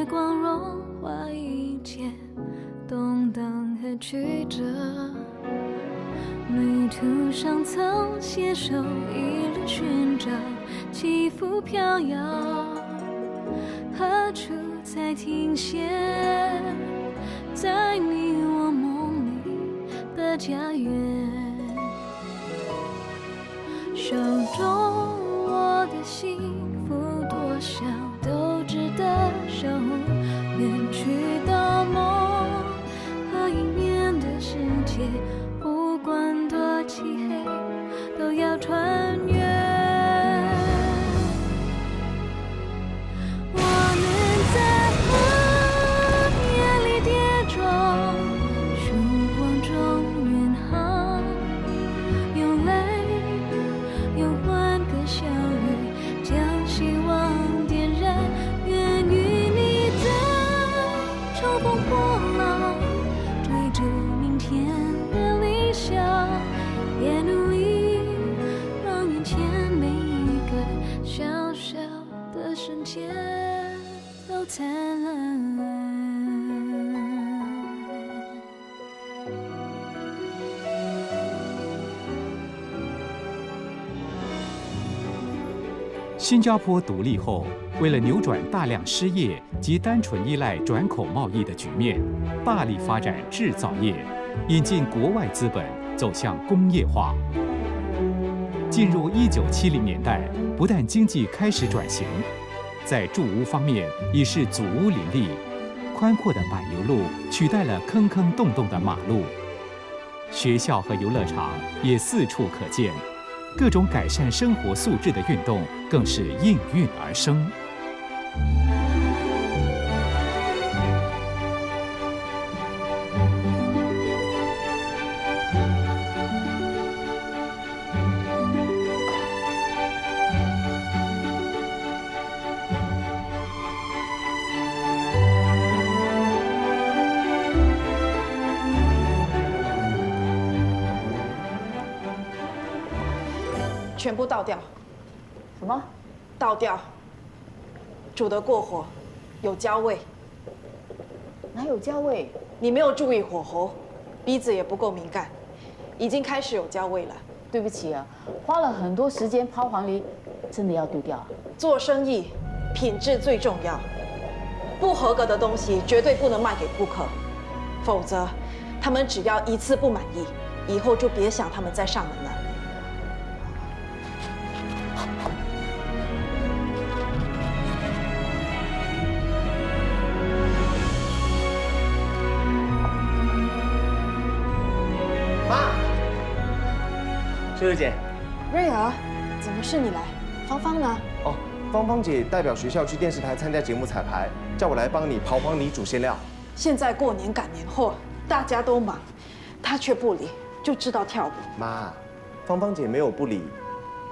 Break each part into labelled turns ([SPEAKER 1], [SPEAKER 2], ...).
[SPEAKER 1] 光融化一切动荡和曲折。旅途上曾携手一路寻找，起伏飘摇，何处才停歇？在你我梦里的家园，手中握的幸福多少都值得守护，远去的梦和迎面的世界，不管多漆黑都要穿越。我们在黑夜里跌撞，曙光中远航，用泪用欢歌笑语将希望点燃，愿与你在乘风破浪，追逐明天的理想，也努力让眼前每一个小小的瞬间都灿烂。
[SPEAKER 2] 新加坡独立后，为了扭转大量失业及单纯依赖转口贸易的局面，大力发展制造业，引进国外资本，走向工业化。进入1970年代，不但经济开始转型，在住屋方面已是祖屋林立，宽阔的柏油路取代了坑坑洞洞的马路，学校和游乐场也四处可见。各种改善生活素质的运动更是应运而生。
[SPEAKER 3] 全部倒掉。
[SPEAKER 4] 什么？
[SPEAKER 3] 倒掉。煮得过火，有焦味。
[SPEAKER 4] 哪有焦味？
[SPEAKER 3] 你没有注意火候，鼻子也不够敏感，已经开始有焦味了。
[SPEAKER 4] 对不起啊，花了很多时间抛黄梨，真的要丢掉啊？
[SPEAKER 3] 做生意，品质最重要，不合格的东西绝对不能卖给顾客，否则他们只要一次不满意，以后就别想他们再上门了。
[SPEAKER 5] 秀秀姐，
[SPEAKER 3] 瑞儿，怎么是你来？芳芳呢？
[SPEAKER 5] 哦，芳芳姐代表学校去电视台参加节目彩排，叫我来帮你刨黄梨煮馅料。
[SPEAKER 3] 现在过年赶年货，大家都忙，她却不理，就知道跳舞。
[SPEAKER 5] 妈，芳芳姐没有不理，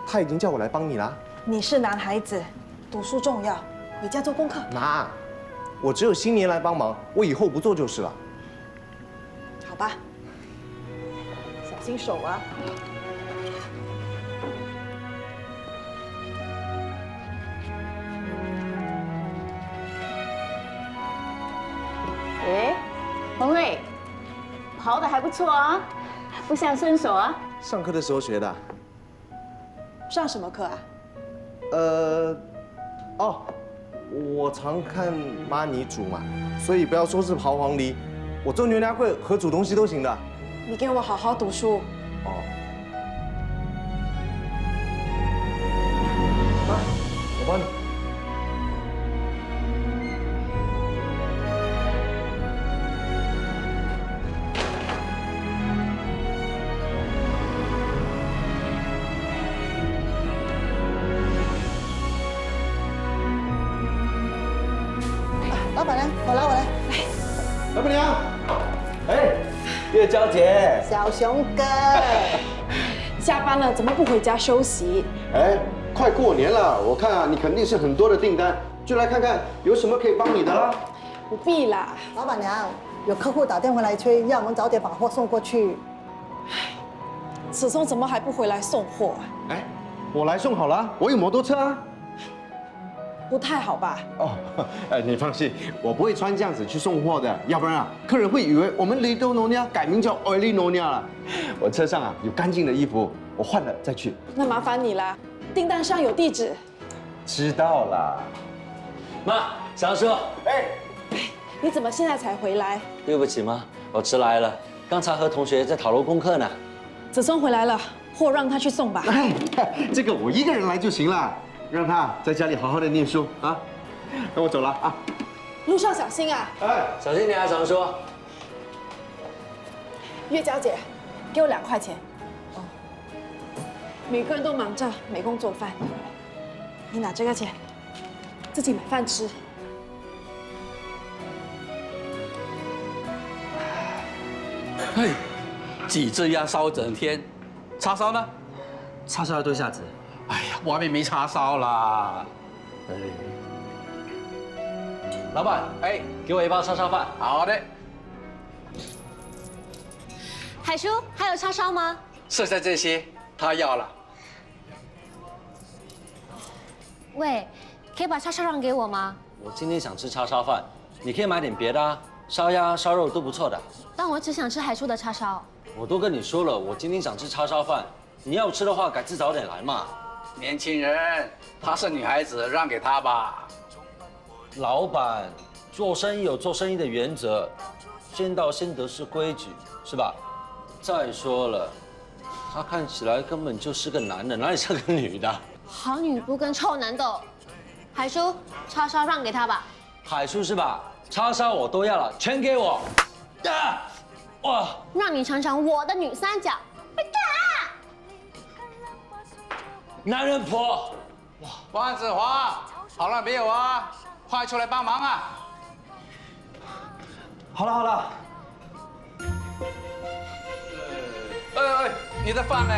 [SPEAKER 5] 她已经叫我来帮你啦。
[SPEAKER 3] 你是男孩子，读书重要，回家做功课。
[SPEAKER 5] 妈，我只有新年来帮忙，我以后不做就是了。
[SPEAKER 3] 好吧，小心手啊。
[SPEAKER 4] 哎，红瑞，刨的还不错啊，不像身手啊。
[SPEAKER 5] 上课的时候学的。
[SPEAKER 3] 上什么课啊？
[SPEAKER 5] 哦，我常看妈你煮嘛，所以不要说是刨黄梨，我做牛奶粿和煮东西都行的。
[SPEAKER 3] 你给我好好读书。
[SPEAKER 5] 哦。妈，我帮你。
[SPEAKER 6] 老板娘，我来。
[SPEAKER 5] 老板娘，哎，月娇姐，
[SPEAKER 6] 小熊哥，
[SPEAKER 3] 下班了怎么不回家休息？
[SPEAKER 7] 哎，快过年了，我看啊，你肯定是很多的订单，就来看看有什么可以帮你的啦。
[SPEAKER 3] 不必啦。
[SPEAKER 6] 老板娘，有客户打电话来催，要我们早点把货送过去。
[SPEAKER 3] 子松怎么还不回来送货啊？
[SPEAKER 7] 哎，我来送好了，我有摩托车啊。
[SPEAKER 3] 不太好吧？
[SPEAKER 7] 哦，你放心，我不会穿这样子去送货的，要不然啊，客人会以为我们Little Nyonya改名叫 Oily Nyonya 了。我车上啊有干净的衣服，我换了再去。
[SPEAKER 3] 那麻烦你啦，订单上有地址。
[SPEAKER 7] 知道啦。
[SPEAKER 8] 妈，常叔，
[SPEAKER 3] 你怎么现在才回来？
[SPEAKER 8] 对不起妈，我迟来了，刚才和同学在讨论功课呢。
[SPEAKER 3] 子松回来了，货让他去送吧。
[SPEAKER 7] 哎，这个我一个人来就行了，让他在家里好好的念书啊。那我走了啊。
[SPEAKER 3] 路上小心啊！
[SPEAKER 7] 哎，
[SPEAKER 8] 小心点啊，常叔。
[SPEAKER 3] 月娇姐，给我2块钱。哦，每个人都忙着没空做饭，你拿这个钱，自己买饭吃。
[SPEAKER 9] 嘿，几只鸭烧整天，叉烧呢？
[SPEAKER 8] 叉烧要多下子。
[SPEAKER 9] 哎呀，外面没叉烧啦。
[SPEAKER 8] 老板，给我一包叉烧饭。
[SPEAKER 9] 好的，
[SPEAKER 1] 海叔，还有叉烧吗？
[SPEAKER 9] 剩下这些他要了。
[SPEAKER 1] 喂，可以把叉烧让给我吗？
[SPEAKER 8] 我今天想吃叉烧饭，你可以买点别的啊，烧鸭、烧肉都不错的。
[SPEAKER 1] 但我只想吃海叔的叉烧。
[SPEAKER 8] 我都跟你说了，我今天想吃叉烧饭，你要吃的话，改次早点来嘛。
[SPEAKER 9] 年轻人，她是女孩子，让给她吧。
[SPEAKER 8] 老板，做生意有做生意的原则，先到先得是规矩，是吧？再说了，他看起来根本就是个男的，哪里像个女的？
[SPEAKER 1] 好女不跟臭男斗。海叔，叉烧让给他吧。
[SPEAKER 8] 海叔是吧？叉烧我都要了，全给我！啊！哇！
[SPEAKER 1] 让你尝尝我的女三角。
[SPEAKER 8] 男人婆！
[SPEAKER 9] 万子华，好了没有啊？快出来帮忙啊！
[SPEAKER 8] 好了好了，
[SPEAKER 9] 你的饭呢？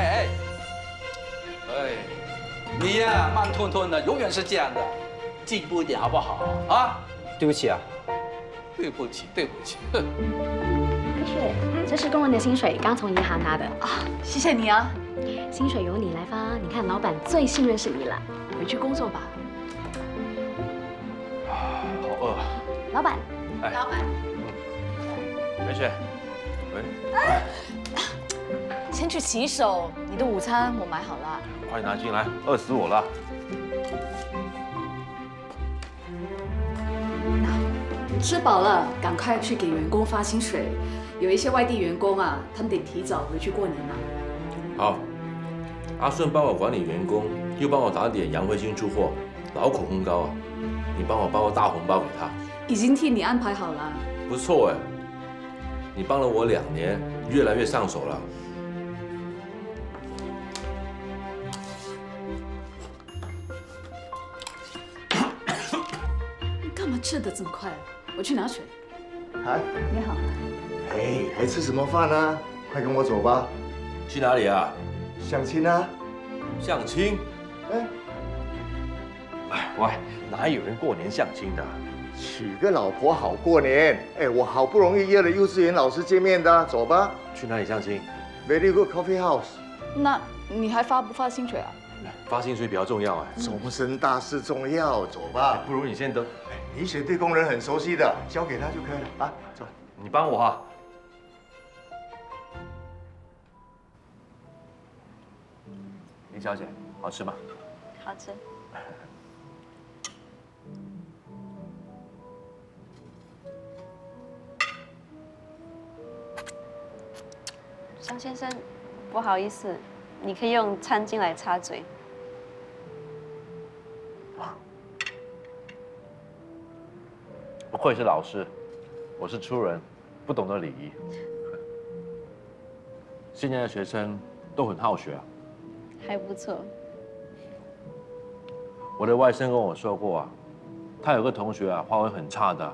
[SPEAKER 9] 你呀，慢吞吞的，永远是这样的，进步一点好不好啊？
[SPEAKER 8] 对不起啊。
[SPEAKER 9] 对不起，对不起。哼。
[SPEAKER 10] 海水，这是工人的薪水，刚从银行拿的啊，
[SPEAKER 4] 谢谢你啊。
[SPEAKER 10] 薪水由你来发，你看老板最信任是你了。
[SPEAKER 4] 回去工作吧。
[SPEAKER 9] 好饿啊！
[SPEAKER 10] 老板，
[SPEAKER 4] 老板，
[SPEAKER 9] 梅雪，
[SPEAKER 4] 先去洗手。你的午餐我买好了。
[SPEAKER 9] 快拿进来，饿死我了。
[SPEAKER 11] 吃饱了，赶快去给员工发薪水。有一些外地员工啊，他们得提早回去过年了。
[SPEAKER 12] 好，阿顺帮我管理员工，又帮我打点洋灰金出货，劳苦功高啊！你帮我包个大红包给他。
[SPEAKER 11] 已经替你安排好了。
[SPEAKER 12] 不错哎，你帮了我2年，越来越上手了。
[SPEAKER 11] 你干嘛吃得这么快？我去拿水。
[SPEAKER 5] 嗨，
[SPEAKER 11] 你好。
[SPEAKER 5] 哎，还吃什么饭呢？快跟我走吧。
[SPEAKER 12] 去哪里啊？
[SPEAKER 5] 相亲啊。
[SPEAKER 12] 相亲？
[SPEAKER 5] 喂，哪有人过年相亲的？娶个老婆好过年。哎，我好不容易约了幼稚园老师见面的，走吧。
[SPEAKER 12] 去哪里相亲
[SPEAKER 5] ？Very good coffee house。
[SPEAKER 11] 那你还发不发薪水啊？
[SPEAKER 12] 发薪水比较重要哎。
[SPEAKER 5] 终身大事重要，走吧。
[SPEAKER 12] 不如你先等。
[SPEAKER 5] 你写对工人很熟悉的，交给他就可以了啊。走，
[SPEAKER 12] 你帮我哈。林小姐，好吃吗？
[SPEAKER 10] 好吃。张先生，不好意思，你可以用餐巾来擦嘴。
[SPEAKER 12] 不愧是老师，我是粗人，不懂得礼仪。现在的学生都很好学啊。
[SPEAKER 10] 还不错。
[SPEAKER 12] 我的外甥跟我说过啊，他有个同学啊，华文很差的，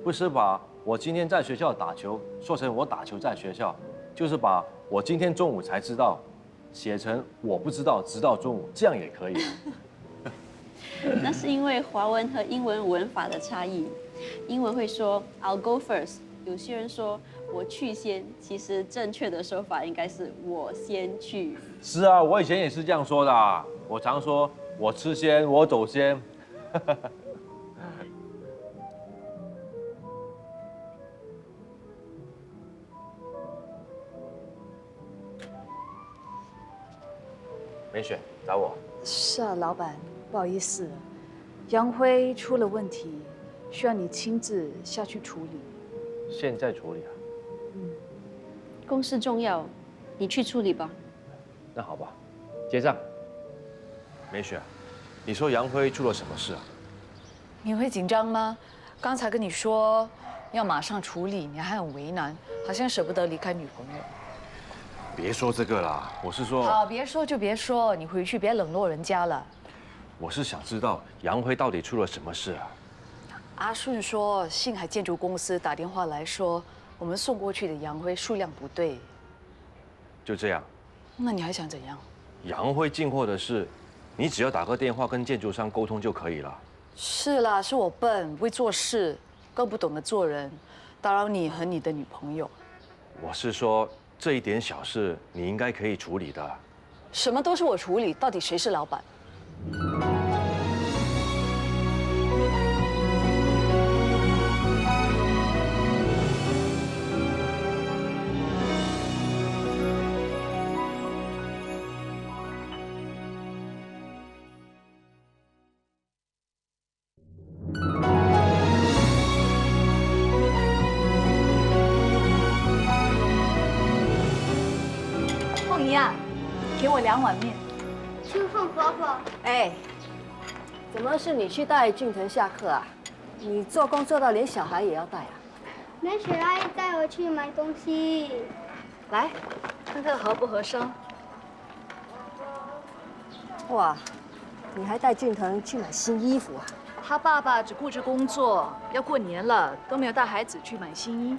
[SPEAKER 12] 不是把我今天在学校打球说成我打球在学校，就是把我今天中午才知道写成我不知道直到中午，这样也可以。
[SPEAKER 10] 那是因为华文和英文文法的差异。英文会说 I'll go first， 有些人说我去先，其实正确的说法应该是我先去。
[SPEAKER 12] 是啊，我以前也是这样说的啊。我常说我吃先，我走先。梅雪找我。
[SPEAKER 11] 是啊，老板，不好意思，杨辉出了问题，需要你亲自下去处理。
[SPEAKER 12] 现在处理啊？
[SPEAKER 10] 公事重要，你去处理吧。
[SPEAKER 12] 那好吧，结账。梅雪，你说杨辉出了什么事啊？
[SPEAKER 11] 你会紧张吗？刚才跟你说要马上处理，你还很为难，好像舍不得离开女朋友。
[SPEAKER 12] 别说这个啦，我是说……
[SPEAKER 11] 好，别说就别说，你回去别冷落人家了。
[SPEAKER 12] 我是想知道杨辉到底出了什么事啊？
[SPEAKER 11] 阿顺说，信海建筑公司打电话来说，我们送过去的杨辉数量不对。
[SPEAKER 12] 就这样？
[SPEAKER 11] 那你还想怎样？
[SPEAKER 12] 杨辉进货的事，你只要打个电话跟建筑商沟通就可以了。
[SPEAKER 11] 是啦，是我笨，不会做事，更不懂得做人，打扰你和你的女朋友。
[SPEAKER 12] 我是说，这一点小事你应该可以处理的。
[SPEAKER 11] 什么都是我处理，到底谁是老板？凤仪啊，给我2碗面。
[SPEAKER 13] 秋凤婆婆，
[SPEAKER 14] 哎，怎么是你去带俊腾下课啊？你做工做到连小孩也要带啊？
[SPEAKER 13] 梅雪阿姨带我去买东西。
[SPEAKER 14] 来，看看合不合身。哇，你还带俊腾去买新衣服啊？
[SPEAKER 11] 他爸爸只顾着工作，要过年了都没有带孩子去买新衣。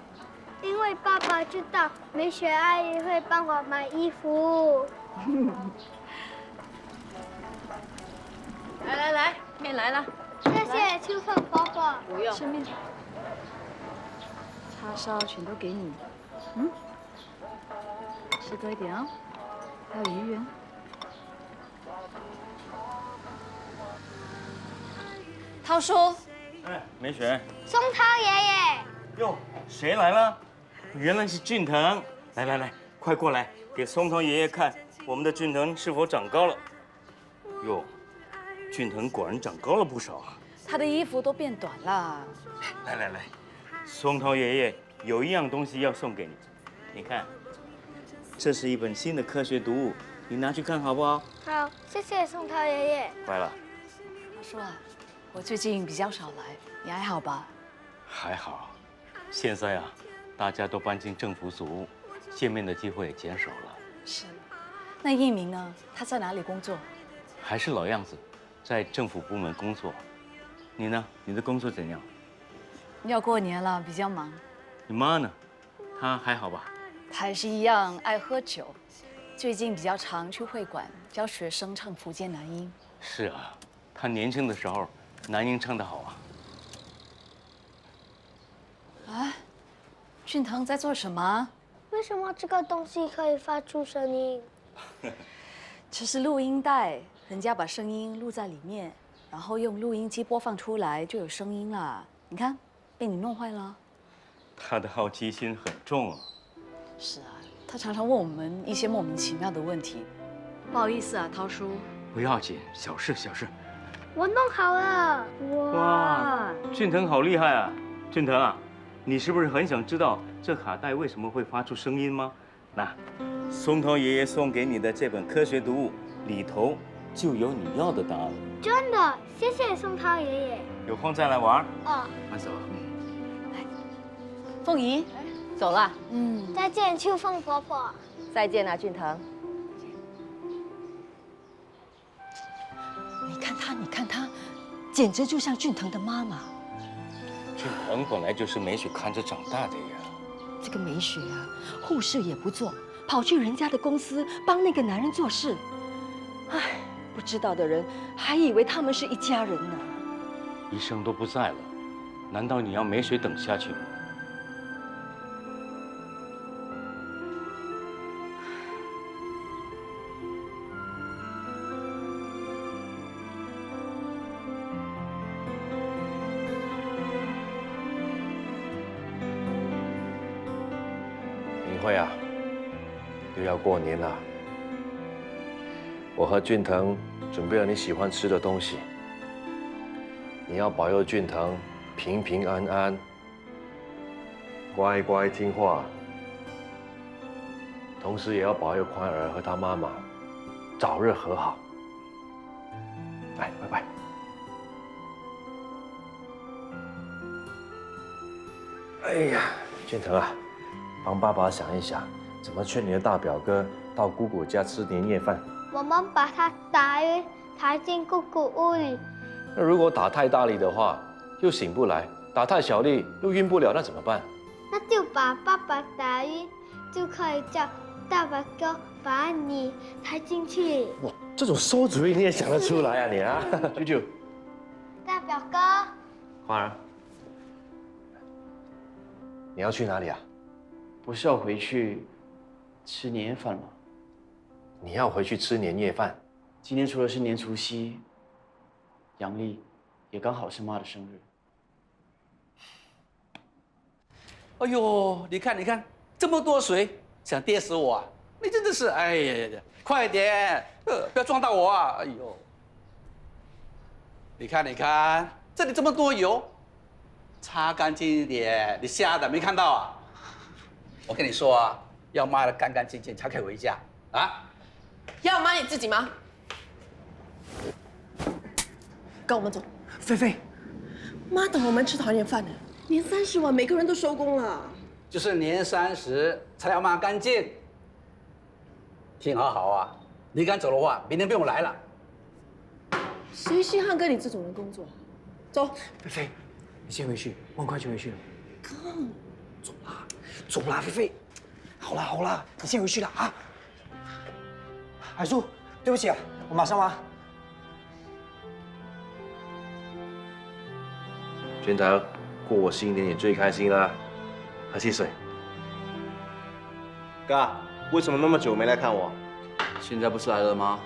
[SPEAKER 13] 因为爸爸知道梅雪阿姨会帮我买衣服。
[SPEAKER 10] 来，面来了。
[SPEAKER 13] 谢谢秋凤婆婆。
[SPEAKER 11] 不用。吃面。叉烧全都给你。吃多一点哦，还有鱼圆。涛叔。
[SPEAKER 15] 哎，梅雪。
[SPEAKER 13] 松涛爷爷。
[SPEAKER 15] 哟，谁来了？原来是俊腾。来，快过来，给松涛爷爷看我们的俊腾是否长高了。哟，俊腾果然长高了不少啊。
[SPEAKER 11] 他的衣服都变短了。
[SPEAKER 15] 来，松涛爷爷有一样东西要送给你，你看，这是一本新的科学读物，你拿去看好不好？
[SPEAKER 13] 好，谢谢松涛爷爷。
[SPEAKER 15] 乖了。
[SPEAKER 11] 涛叔啊，我最近比较少来，你还好吧？
[SPEAKER 15] 还好，现在啊，大家都搬进政府组屋，见面的机会也减少了。
[SPEAKER 11] 是。那一鸣呢？他在哪里工作？
[SPEAKER 15] 还是老样子，在政府部门工作。你呢？你的工作怎样？
[SPEAKER 11] 要过年了，比较忙。
[SPEAKER 15] 你妈呢？她还好吧？
[SPEAKER 11] 她还是一样爱喝酒，最近比较常去会馆教学生唱福建南音。
[SPEAKER 15] 是啊，她年轻的时候南音唱得好啊。
[SPEAKER 11] 啊，俊腾在做什么？
[SPEAKER 13] 为什么这个东西可以发出声音？
[SPEAKER 11] 这是录音带，人家把声音录在里面，然后用录音机播放出来，就有声音了。你看，被你弄坏了。
[SPEAKER 15] 她的好奇心很重啊。
[SPEAKER 11] 是啊，他常常问我们一些莫名其妙的问题。不好意思啊，涛叔。
[SPEAKER 15] 不要紧，小事。
[SPEAKER 13] 我弄好了。
[SPEAKER 15] 哇，俊腾好厉害啊！俊腾啊，你是不是很想知道这卡带为什么会发出声音吗？那，松涛爷爷送给你的这本科学读物里头就有你要的答案。
[SPEAKER 13] 真的，谢谢松涛爷爷。
[SPEAKER 15] 有空再来玩。
[SPEAKER 13] 哦。
[SPEAKER 15] 慢走。
[SPEAKER 11] 凤仪，
[SPEAKER 14] 走了。
[SPEAKER 13] 再见，秋凤婆婆。
[SPEAKER 14] 再见啊，俊腾。
[SPEAKER 16] 你看他，简直就像俊腾的妈妈。
[SPEAKER 15] 俊腾本来就是梅雪看着长大的呀。
[SPEAKER 16] 这个梅雪啊，护士也不做，跑去人家的公司帮那个男人做事。唉，不知道的人还以为他们是一家人呢。
[SPEAKER 15] 医生都不在了，难道你要梅雪等下去吗？
[SPEAKER 12] 慧啊，又要过年了。我和俊腾准备了你喜欢吃的东西，你要保佑俊腾平平安安、乖乖听话，同时也要保佑宽儿和他妈妈早日和好。来，拜拜。哎呀，俊腾啊，帮爸爸想一想，怎么劝你的大表哥到姑姑家吃年夜饭。
[SPEAKER 13] 我们把他打晕，抬进姑姑屋里。
[SPEAKER 12] 那如果打太大力的话，又醒不来；打太小力又晕不了，那怎么办？
[SPEAKER 13] 那就把爸爸打晕，就可以叫大表哥把你抬进去。
[SPEAKER 12] 哇，这种馊主意你也想得出来啊你啊，舅舅。
[SPEAKER 13] 大表哥，
[SPEAKER 12] 花儿，你要去哪里啊？
[SPEAKER 9] 不是要回去吃年夜饭吗？
[SPEAKER 12] 你要回去吃年夜饭？
[SPEAKER 9] 今天除了是年除夕，阳历也刚好是妈的生日。哎呦，你看，这么多水，想跌死我啊！你真的是，哎呀，快点，不要撞到我啊！哎呦，你看，这里这么多油，擦干净一点。你瞎的没看到啊？我跟你说啊，要抹得干干净净才可以回家啊！
[SPEAKER 17] 要抹你自己吗？跟我们走。菲菲，妈等我们吃团圆饭呢。年30晚，每个人都收工了。
[SPEAKER 9] 就是年30才要抹干净。听好啊，你敢走的话，明天不用来了。
[SPEAKER 17] 谁稀罕跟你这种人工作？走。
[SPEAKER 18] 菲菲，你先回去，我很快就回去了。
[SPEAKER 17] 哥，
[SPEAKER 18] 走啦，菲菲。好啦，你先回去了啊。海叔，对不起啊，我马上抹。
[SPEAKER 12] 俊腾，过新年你最开心了，喝汽水。
[SPEAKER 5] 哥，为什么那么久没来看我？
[SPEAKER 9] 现在不是来了吗？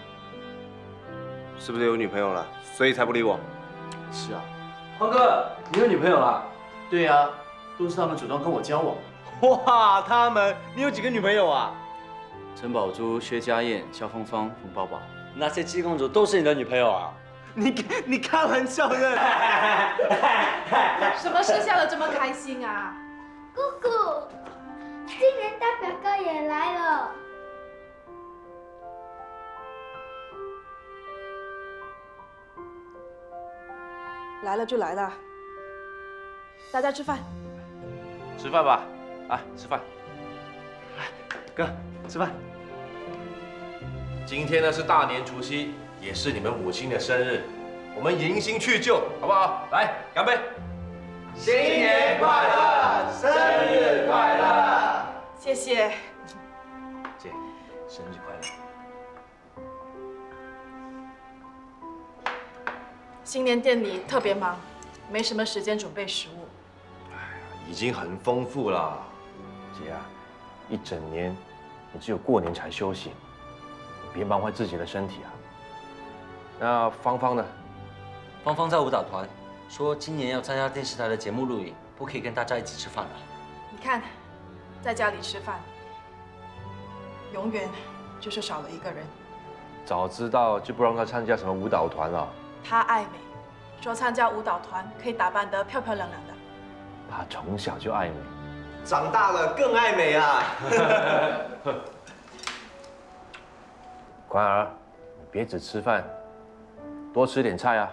[SPEAKER 5] 是不是有女朋友了，所以才不理我？
[SPEAKER 9] 是啊。
[SPEAKER 15] 宽哥，你有女朋友了？
[SPEAKER 9] 对呀，都是他们主动跟我交往。
[SPEAKER 5] 哇，他们，你有几个女朋友啊？
[SPEAKER 9] 陈宝珠、薛家燕、肖芳芳、冯宝宝，
[SPEAKER 8] 那些七公主都是你的女朋友啊？
[SPEAKER 5] 你开玩笑的？
[SPEAKER 17] 什么事笑得这么开心啊？
[SPEAKER 13] 姑姑，今年大表哥也来了。
[SPEAKER 3] 来了就来了，大家吃饭。
[SPEAKER 12] 吃饭吧，啊，吃饭。
[SPEAKER 5] 哥，吃饭。
[SPEAKER 12] 今天呢是大年除夕，也是你们母亲的生日，我们迎新去旧，好不好？来，干杯！
[SPEAKER 5] 新年快乐，生日快乐！
[SPEAKER 3] 谢谢。
[SPEAKER 12] 姐，生日快乐！
[SPEAKER 3] 新年店里特别忙，没什么时间准备食物。
[SPEAKER 12] 已经很丰富了，姐啊，一整年你只有过年才休息，别忙坏自己的身体啊。那芳芳呢？
[SPEAKER 8] 芳芳在舞蹈团，说今年要参加电视台的节目录影，不可以跟大家一起吃饭了。
[SPEAKER 3] 你看，在家里吃饭，永远就是少了一个人。
[SPEAKER 12] 早知道就不让她参加什么舞蹈团了。
[SPEAKER 3] 她爱美，说参加舞蹈团可以打扮得漂漂亮亮的。
[SPEAKER 12] 她从小就爱美，
[SPEAKER 5] 长大了更爱美啊！
[SPEAKER 12] 宽儿，你别只吃饭，多吃点菜啊。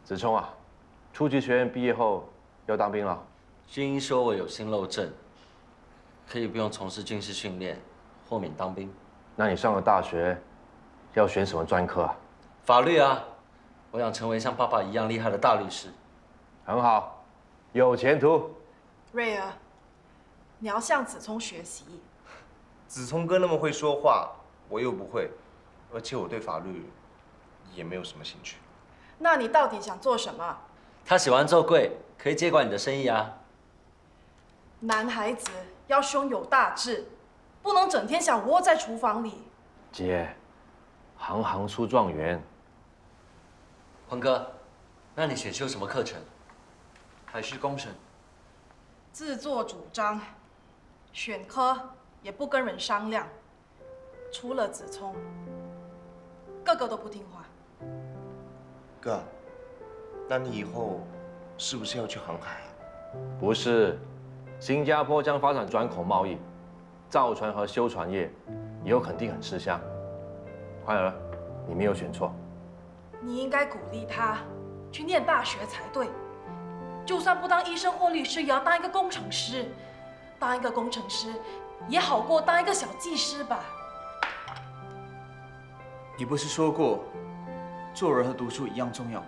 [SPEAKER 12] 子聪啊，初级学院毕业后要当兵了。
[SPEAKER 8] 军医说我有心漏症，可以不用从事军事训练，豁免当兵。
[SPEAKER 12] 那你上了大学，要选什么专科啊？
[SPEAKER 8] 法律啊，我想成为像爸爸一样厉害的大律师。
[SPEAKER 12] 很好，有前途。
[SPEAKER 3] 瑞儿，你要向子聪学习。
[SPEAKER 5] 子聪哥那么会说话，我又不会，而且我对法律也没有什么兴趣。
[SPEAKER 3] 那你到底想做什么？
[SPEAKER 8] 他喜欢做柜，可以接管你的生意啊。
[SPEAKER 3] 男孩子要胸有大志，不能整天想窝在厨房里。
[SPEAKER 12] 姐，行行出状元。
[SPEAKER 8] 鹏哥，那你选修什么课程？
[SPEAKER 18] 海事工程，
[SPEAKER 3] 自作主张，选科也不跟人商量，除了子聪，个个都不听话。
[SPEAKER 5] 哥，那你以后是不是要去航海啊？
[SPEAKER 12] 不是，新加坡将发展转口贸易，造船和修船业以后肯定很吃香。快儿，你没有选错。
[SPEAKER 3] 你应该鼓励他去念大学才对，就算不当医生或律师，也要当一个工程师。当一个工程师也好过当一个小技师吧。
[SPEAKER 18] 你不是说过，做人和读书一样重要吗？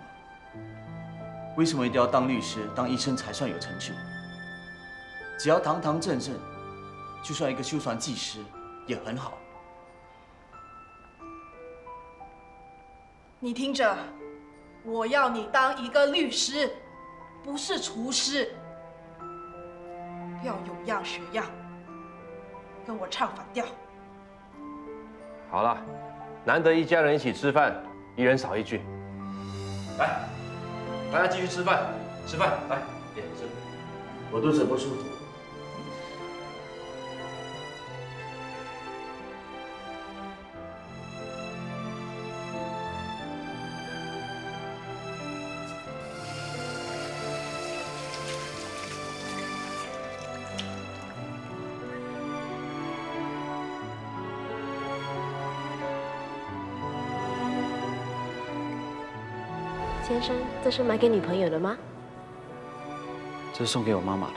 [SPEAKER 18] 为什么一定要当律师、当医生才算有成就？只要堂堂正正，就算一个修船技师也很好。
[SPEAKER 3] 你听着，我要你当一个律师，不是厨师。要有样学样，跟我唱反调。
[SPEAKER 12] 好了，难得一家人一起吃饭，一人少一句。来，大家继续吃饭，吃饭，来，点吃。我肚子不舒服。
[SPEAKER 17] 先生，这是买给女朋友的吗？
[SPEAKER 18] 这是送给我妈妈的。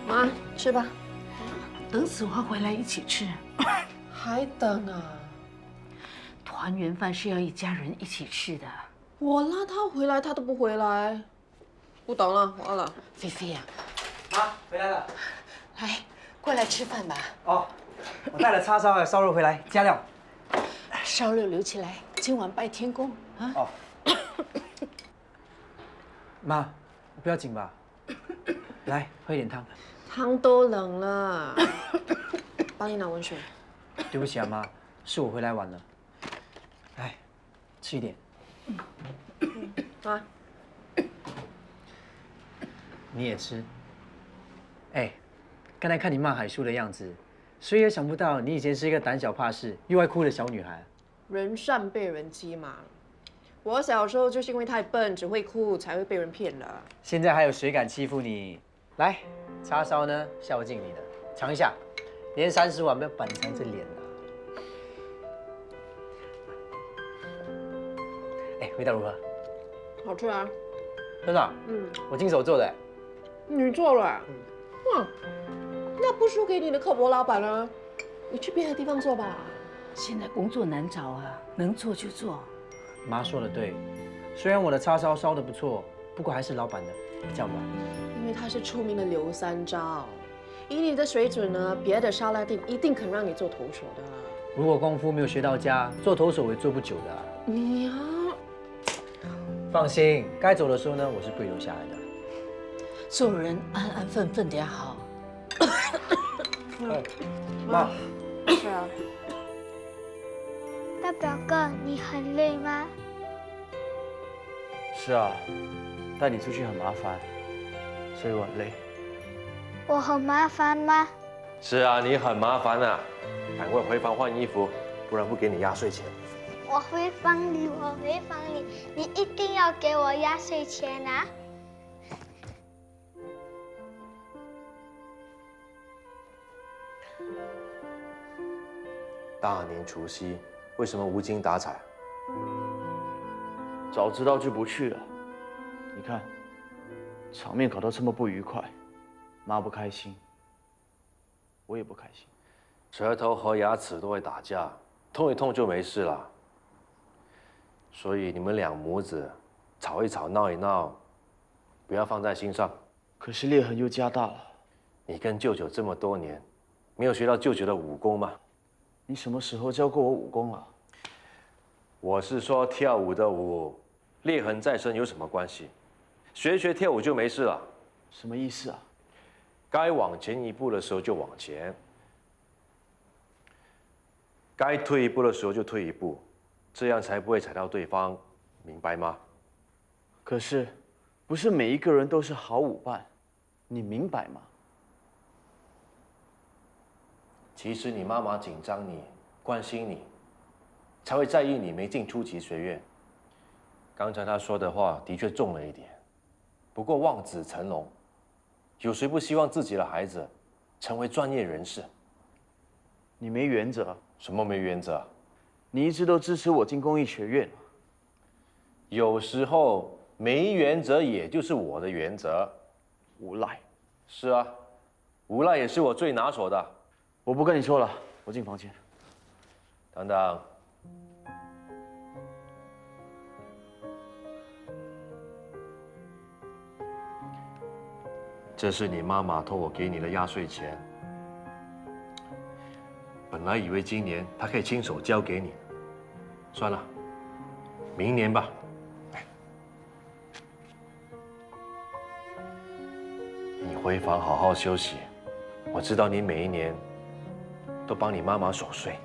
[SPEAKER 17] 妈，吃吧。
[SPEAKER 19] 等子华回来一起吃。
[SPEAKER 17] 还等啊？
[SPEAKER 19] 团圆饭是要一家人一起吃的。
[SPEAKER 17] 我拉他回来，他都不回来。不等了，完了。
[SPEAKER 19] 菲菲呀，
[SPEAKER 18] 妈，回来了。
[SPEAKER 19] 来，过来吃饭吧。
[SPEAKER 18] 哦，我带了叉烧还有烧肉回来，加料。
[SPEAKER 19] 烧肉留起来，今晚拜天公啊。
[SPEAKER 18] 哦。妈，不要紧吧？来，喝一点汤。
[SPEAKER 17] 汤都冷了，帮你拿温水。
[SPEAKER 18] 对不起啊，妈，是我回来晚了。来，吃一点。
[SPEAKER 17] 妈，
[SPEAKER 18] 你也吃。哎，刚才看你骂海叔的样子，谁也想不到你以前是一个胆小怕事又爱哭的小女孩。
[SPEAKER 17] 人善被人欺嘛。我小时候就是因为太笨，只会哭，才会被人骗的。
[SPEAKER 18] 现在还有谁敢欺负你？来，叉烧呢，孝敬你的，尝一下，连30碗不要板成这脸了。哎，味道如何？
[SPEAKER 17] 好吃啊！
[SPEAKER 18] 真的？我亲手做的。
[SPEAKER 17] 你做了？哇，那不输给你的刻薄老板啊！你去别的地方做吧。
[SPEAKER 19] 现在工作难找啊，能做就做。
[SPEAKER 18] 妈说的对，虽然我的叉烧烧的不错，不过还是老板的比较软。
[SPEAKER 17] 因为他是出名的刘三招，以你的水准呢，别的沙拉店一定肯让你做投手的。
[SPEAKER 18] 如果功夫没有学到家，做投手我也做不久的。
[SPEAKER 17] 你呀，
[SPEAKER 18] 放心，该走的时候呢，我是不会留下来的。
[SPEAKER 19] 做人安安分分点好。
[SPEAKER 18] 妈，
[SPEAKER 17] 是啊。
[SPEAKER 13] 大表哥，你很累吗？
[SPEAKER 18] 是啊，带你出去很麻烦，所以我很累。
[SPEAKER 13] 我很麻烦吗？
[SPEAKER 12] 是啊，你很麻烦啊，赶快回房换衣服，不然不给你压岁钱。
[SPEAKER 13] 我回房里，你一定要给我压岁钱啊！
[SPEAKER 12] 大年除夕为什么无精打采？
[SPEAKER 18] 早知道就不去了。你看，场面搞得这么不愉快，妈不开心，我也不开心。
[SPEAKER 12] 舌头和牙齿都会打架，痛一痛就没事了。所以你们两母子吵一吵、闹一闹，不要放在心上。
[SPEAKER 18] 可是裂痕又加大了。
[SPEAKER 12] 你跟舅舅这么多年，没有学到舅舅的武功吗？
[SPEAKER 18] 你什么时候教过我武功了？
[SPEAKER 12] 我是说跳舞的舞，裂痕再深有什么关系？学跳舞就没事了。
[SPEAKER 18] 什么意思啊？
[SPEAKER 12] 该往前一步的时候就往前，该退一步的时候就退一步，这样才不会踩到对方，明白吗？
[SPEAKER 18] 可是，不是每一个人都是好舞伴，你明白吗？
[SPEAKER 12] 其实你妈妈紧张你、关心你，才会在意你没进初级学院。刚才她说的话的确重了一点，不过望子成龙，有谁不希望自己的孩子成为专业人士？
[SPEAKER 18] 你没原则。
[SPEAKER 12] 什么没原则？
[SPEAKER 18] 你一直都支持我进工艺学院。
[SPEAKER 12] 有时候没原则也就是我的原则。
[SPEAKER 18] 无赖。
[SPEAKER 12] 是啊，无赖也是我最拿手的。
[SPEAKER 18] 我不跟你说了，我进房间。
[SPEAKER 12] 等等，这是你妈妈托我给你的压岁钱。本来以为今年她可以亲手交给你，算了，明年吧。你回房好好休息。我知道你每一年都帮你妈妈守岁。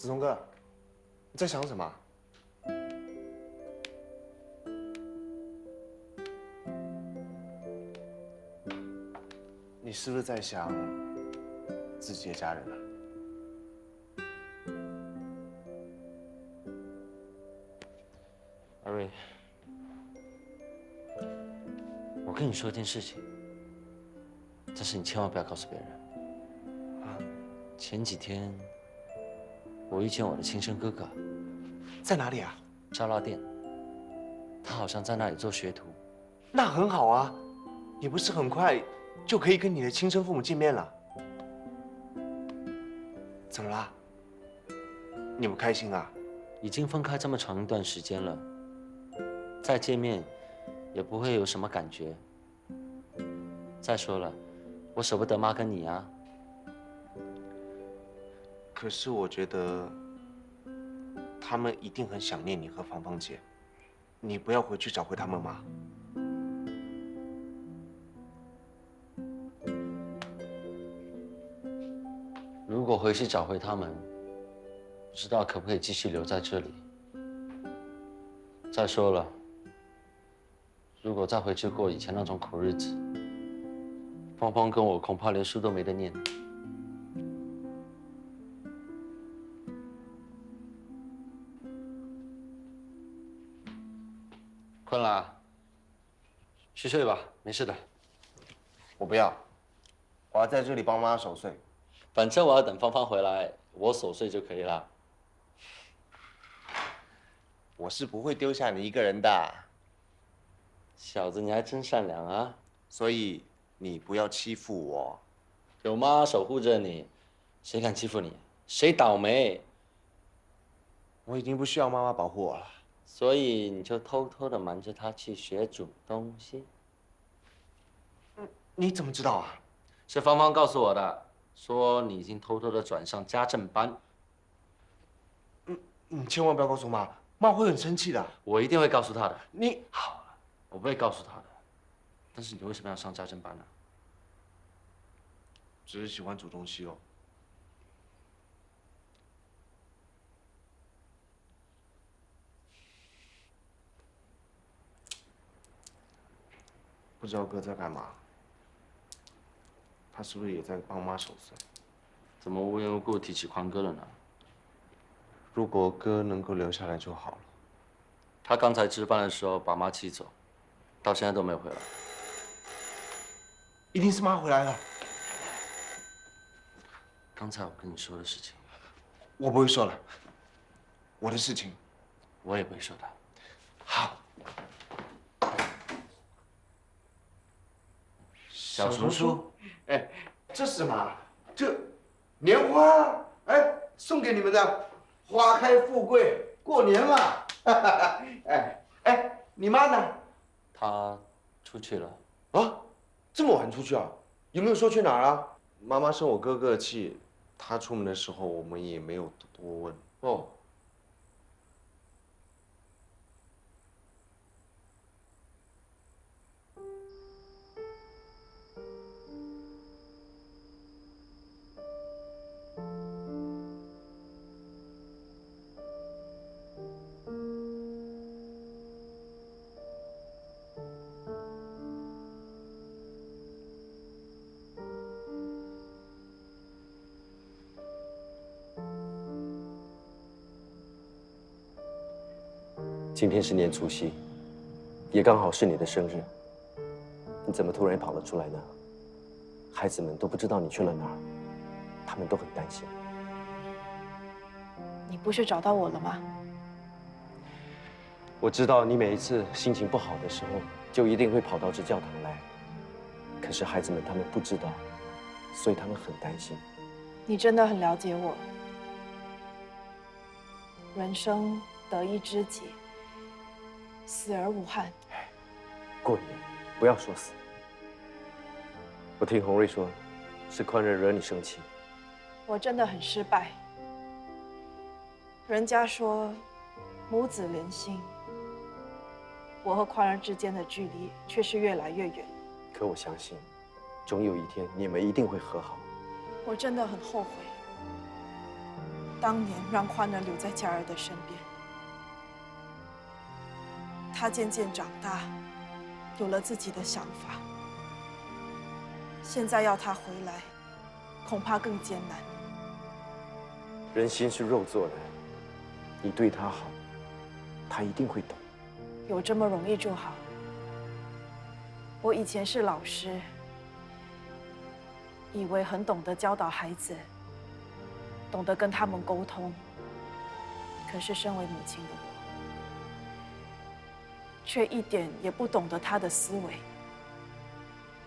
[SPEAKER 5] 子聪哥，你在想什么？你是不是在想自己的家人啊？
[SPEAKER 8] 阿瑞，我跟你说一件事情，但是你千万不要告诉别人。前几天我遇见我的亲生哥哥，
[SPEAKER 5] 在哪里啊？
[SPEAKER 8] 扎拉店，他好像在那里做学徒。
[SPEAKER 5] 那很好啊，你不是很快就可以跟你的亲生父母见面了？怎么啦？你不开心啊？
[SPEAKER 8] 已经分开这么长一段时间了，再见面也不会有什么感觉。再说了，我舍不得妈跟你啊。
[SPEAKER 5] 可是我觉得，他们一定很想念你和芳芳姐，你不要回去找回他们吗？
[SPEAKER 8] 如果回去找回他们，不知道可不可以继续留在这里。再说了，如果再回去过以前那种苦日子，芳芳跟我恐怕连书都没得念。困了，去睡吧，没事的。
[SPEAKER 5] 我不要，我要在这里帮妈守岁。
[SPEAKER 8] 反正我要等芳芳回来，我守岁就可以了。
[SPEAKER 5] 我是不会丢下你一个人的。
[SPEAKER 8] 小子，你还真善良啊！
[SPEAKER 5] 所以你不要欺负我。
[SPEAKER 8] 有妈守护着你，谁敢欺负你，谁倒霉。
[SPEAKER 5] 我已经不需要妈妈保护我了。
[SPEAKER 8] 所以你就偷偷的瞒着她去学煮东西。
[SPEAKER 5] 你怎么知道啊？
[SPEAKER 8] 是芳芳告诉我的，说你已经偷偷的转上家政班。
[SPEAKER 5] 你千万不要告诉妈，妈会很生气的。
[SPEAKER 8] 我一定会告诉她的。
[SPEAKER 5] 你
[SPEAKER 8] 好了，我不会告诉她的。但是你为什么要上家政班呢？
[SPEAKER 5] 只是喜欢煮东西哦。不知道哥在干嘛？他是不是也在帮妈守岁？
[SPEAKER 8] 怎么无缘无故提起宽哥了呢？
[SPEAKER 5] 如果哥能够留下来就好了。
[SPEAKER 8] 他刚才值班的时候把妈气走，到现在都没有回来。
[SPEAKER 5] 一定是妈回来了。
[SPEAKER 8] 刚才我跟你说的事情，
[SPEAKER 5] 我不会说了。我的事情，
[SPEAKER 8] 我也不会说的。
[SPEAKER 5] 好。
[SPEAKER 8] 小叔叔，
[SPEAKER 5] 哎，这是什么？这年花，哎，送给你们的，花开富贵，过年嘛。哎，你妈呢？
[SPEAKER 8] 她出去了。
[SPEAKER 5] 啊，这么晚出去啊？有没有说去哪儿啊？妈妈生我哥哥的气，她出门的时候我们也没有多问。哦。
[SPEAKER 20] 今天是年除夕，也刚好是你的生日。你怎么突然跑了出来呢？孩子们都不知道你去了哪儿，他们都很担心。
[SPEAKER 21] 你不是找到我了吗？
[SPEAKER 20] 我知道你每一次心情不好的时候，就一定会跑到这教堂来。可是孩子们他们不知道，所以他们很担心。
[SPEAKER 21] 你真的很了解我。人生得一知己，死而无憾。
[SPEAKER 20] 过年不要说死。我听洪瑞说，是宽仁惹你生气。
[SPEAKER 21] 我真的很失败。人家说母子连心，我和宽仁之间的距离却是越来越远。
[SPEAKER 20] 可我相信，总有一天你们一定会和好。
[SPEAKER 21] 我真的很后悔，当年让宽仁留在佳儿的身边。他渐渐长大，有了自己的想法。现在要他回来，恐怕更艰难。
[SPEAKER 20] 人心是肉做的，你对他好，他一定会懂。
[SPEAKER 21] 有这么容易就好。我以前是老师，以为很懂得教导孩子，懂得跟他们沟通。可是身为母亲的我，却一点也不懂得他的思维。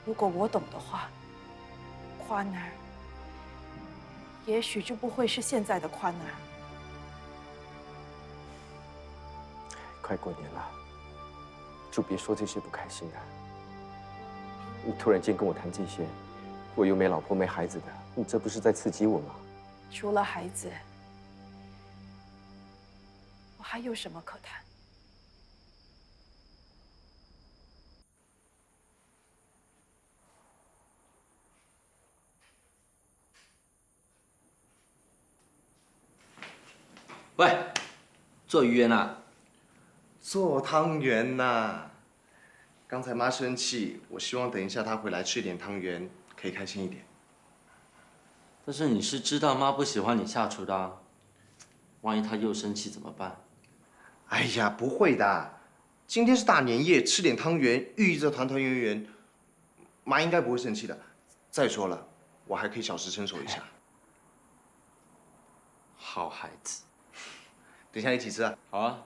[SPEAKER 21] 如果我懂的话，宽儿也许就不会是现在的宽儿。
[SPEAKER 20] 快过年了，就别说这些不开心的。你突然间跟我谈这些，我又没老婆没孩子的，你这不是在刺激我吗？
[SPEAKER 21] 除了孩子，我还有什么可谈？
[SPEAKER 8] 喂，做鱼圆啊？
[SPEAKER 5] 做汤圆呐。刚才妈生气，我希望等一下她回来吃点汤圆，可以开心一点。
[SPEAKER 8] 但是你是知道妈不喜欢你下厨的啊，万一她又生气怎么办？
[SPEAKER 5] 哎呀，不会的，今天是大年夜，吃点汤圆，寓意着团团圆圆，妈应该不会生气的。再说了，我还可以小事伸手一下。
[SPEAKER 8] 好孩子，
[SPEAKER 5] 等一下一起吃啊。
[SPEAKER 8] 好啊。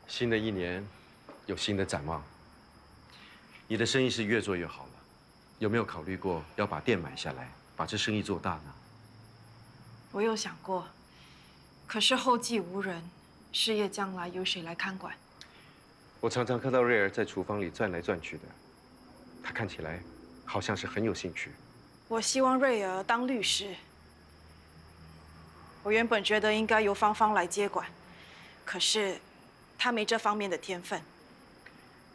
[SPEAKER 7] 新的一年，有新的展望。你的生意是越做越好了，有没有考虑过要把店买下来，把这生意做大呢？
[SPEAKER 21] 我有想过，可是后继无人，事业将来由谁来看管？
[SPEAKER 7] 我常常看到瑞儿在厨房里转来转去的，她看起来好像是很有兴趣。
[SPEAKER 21] 我希望瑞儿当律师。我原本觉得应该由芳芳来接管，可是她没这方面的天分。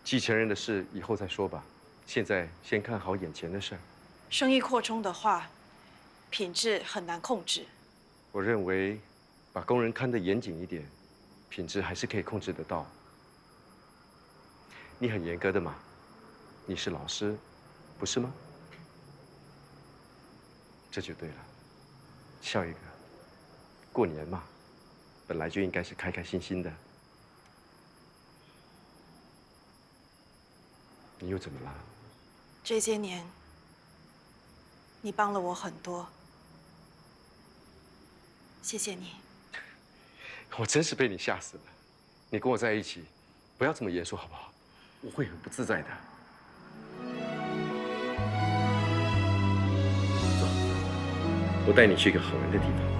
[SPEAKER 7] 继承人的事以后再说吧，现在先看好眼前的事儿。
[SPEAKER 21] 生意扩充的话，品质很难控制。
[SPEAKER 7] 我认为，把工人看得严谨一点，品质还是可以控制得到。你很严格的嘛，你是老师，不是吗？这就对了，笑一个。过年嘛，本来就应该是开开心心的。你又怎么了？
[SPEAKER 21] 这些年，你帮了我很多，谢谢你。
[SPEAKER 7] 我真是被你吓死了。你跟我在一起，不要这么严肃好不好？我会很不自在的。走，我带你去一个好玩的地方。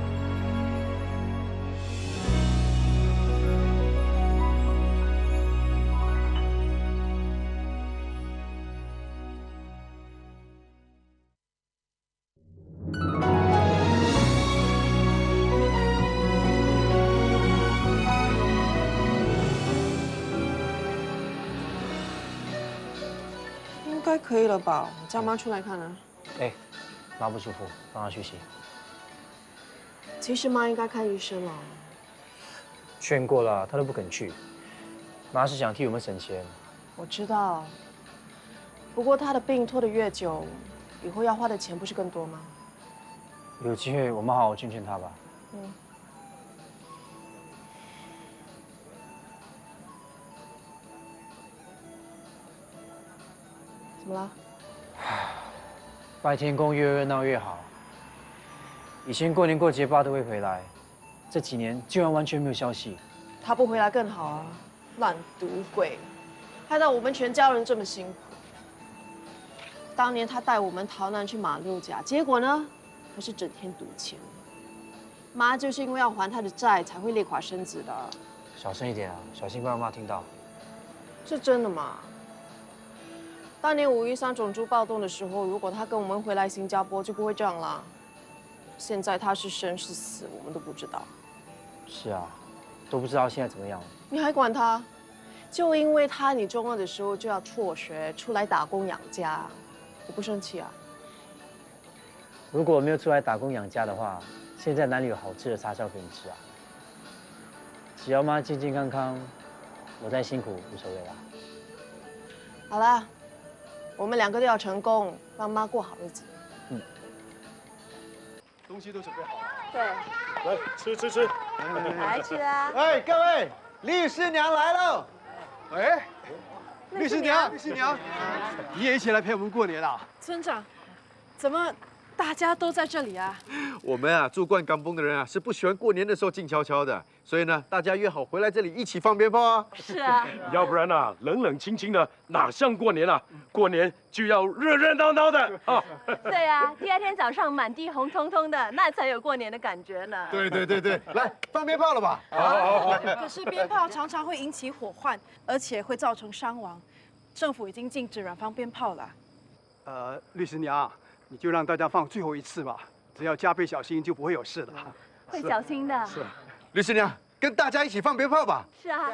[SPEAKER 17] 应该可以了吧？我叫妈出来看啊。
[SPEAKER 2] 哎，妈不舒服，让她休息。
[SPEAKER 17] 其实妈应该看医生了。
[SPEAKER 2] 劝过了，她都不肯去。妈是想替我们省钱。
[SPEAKER 17] 我知道，不过她的病拖得越久，以后要花的钱不是更多吗？
[SPEAKER 2] 有机会我们好好劝劝她吧。
[SPEAKER 17] 嗯。怎么了？
[SPEAKER 2] 拜天公越热闹越好。以前过年过节爸都会回来，这几年居然完全没有消息。
[SPEAKER 17] 他不回来更好啊！烂赌鬼，害到我们全家人这么辛苦。当年他带我们逃难去马六甲，结果呢，可是整天赌钱。妈就是因为要还他的债，才会累垮身子的。
[SPEAKER 2] 小声一点啊，小心不让妈听到。
[SPEAKER 17] 是真的吗？当年513种猪暴动的时候，如果他跟我们回来新加坡，就不会这样啦。现在他是生是死，我们都不知道。
[SPEAKER 2] 是啊，都不知道现在怎么样了。
[SPEAKER 17] 你还管他？就因为他，你中2的时候就要辍学，出来打工养家，我不生气啊。
[SPEAKER 2] 如果我没有出来打工养家的话，现在哪里有好吃的叉烧给你吃啊？只要妈健健康康，我再辛苦无所谓啦。
[SPEAKER 17] 好啦。我们2个都要成功，让妈过好日子。
[SPEAKER 2] 嗯。
[SPEAKER 22] 东西都准备好了。
[SPEAKER 14] 对。
[SPEAKER 22] 来吃。
[SPEAKER 14] 来吃啊！
[SPEAKER 7] 哎，各位，律师娘来喽！
[SPEAKER 22] 哎，律师娘，你也一起来陪我们过年啊？
[SPEAKER 21] 村长，怎么大家都在这里啊。
[SPEAKER 7] 我们啊，住惯港崩的人啊，是不喜欢过年的时候静悄悄的，所以呢，大家约好回来这里一起放鞭炮啊。
[SPEAKER 4] 是啊，
[SPEAKER 22] 要不然啊，冷冷清清的，哪像过年啊？过年就要热热闹闹的啊。
[SPEAKER 14] 对啊，第二天早上满地红彤彤的，那才有过年的感觉呢。
[SPEAKER 7] 对，来放鞭炮了吧？
[SPEAKER 21] 好。可是鞭炮常常会引起火患，而且会造成伤亡。政府已经禁止燃放鞭炮了。
[SPEAKER 1] 律师娘，你就让大家放最后一次吧，只要加倍小心，就不会有事的。
[SPEAKER 14] 会小心的。
[SPEAKER 7] 是。律师娘，跟大家一起放鞭炮吧。
[SPEAKER 14] 是啊，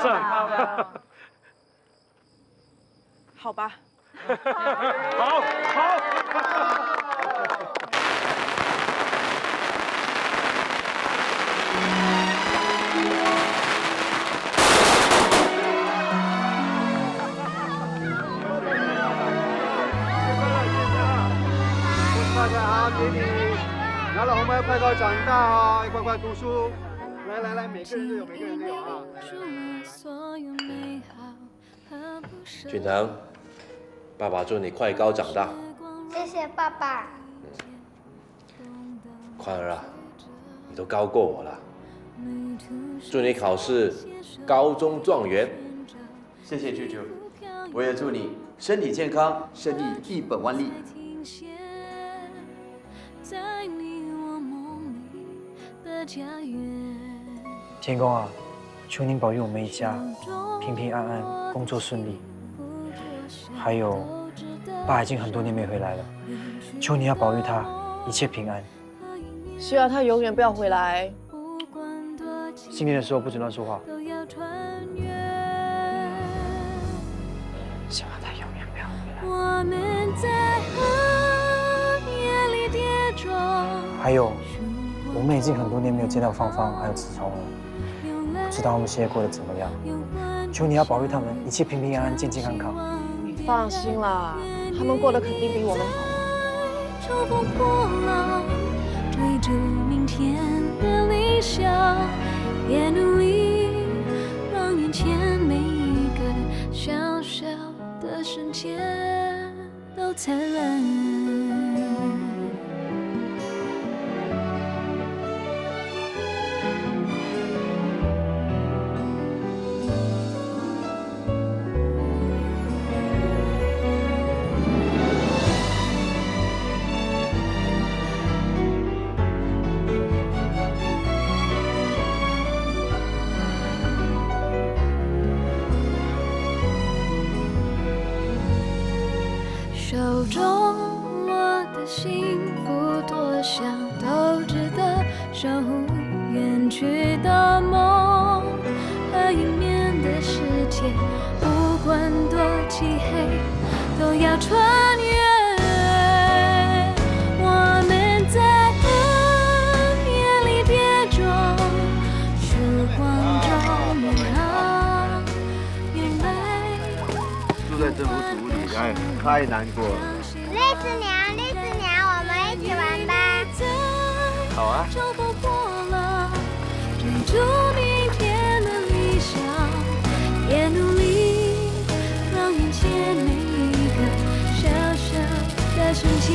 [SPEAKER 22] 是啊。
[SPEAKER 21] 好吧。
[SPEAKER 22] 好。
[SPEAKER 1] 大家好，给你拿了红包，快高长大哦，要乖乖读书。来，每个人都有啊。
[SPEAKER 12] 俊腾，爸爸祝你快高长大。
[SPEAKER 13] 谢谢爸爸。
[SPEAKER 12] 宽儿啊，你都高过我了，祝你考试高中状元。
[SPEAKER 18] 谢谢舅舅，我也祝你身体健康，生意一本万利。
[SPEAKER 2] 天公啊，求您保佑我们一家平平安安，工作顺利。还有，爸已经很多年没回来了，求你要保佑他一切平安。
[SPEAKER 17] 希望他永远不要回来。
[SPEAKER 2] 新年的时候不准乱说话。希望他永远不要回来。还有，我们已经很多年没有见到芳芳还有子聪了，不知道他们现在过得怎么样。求你要保佑他们一切平平安安、健健康康。
[SPEAKER 17] 放心啦，他们过得肯定比我们好。
[SPEAKER 6] 乘风破浪，追逐明天的理想，也努力让眼前每一个小小的瞬间都灿烂。手中握的幸福，多想都值得守护远去的梦和迎面的世界，不管多漆黑，都要穿越。我们在暗夜里跌撞，时光中远航，原来
[SPEAKER 7] 住在政府组里，哎，太难过了。
[SPEAKER 13] 栗子娘，我们一起玩吧。
[SPEAKER 7] 好啊。
[SPEAKER 6] 乘风破浪，追逐明天的理想，也努力让眼前每一个小小的瞬间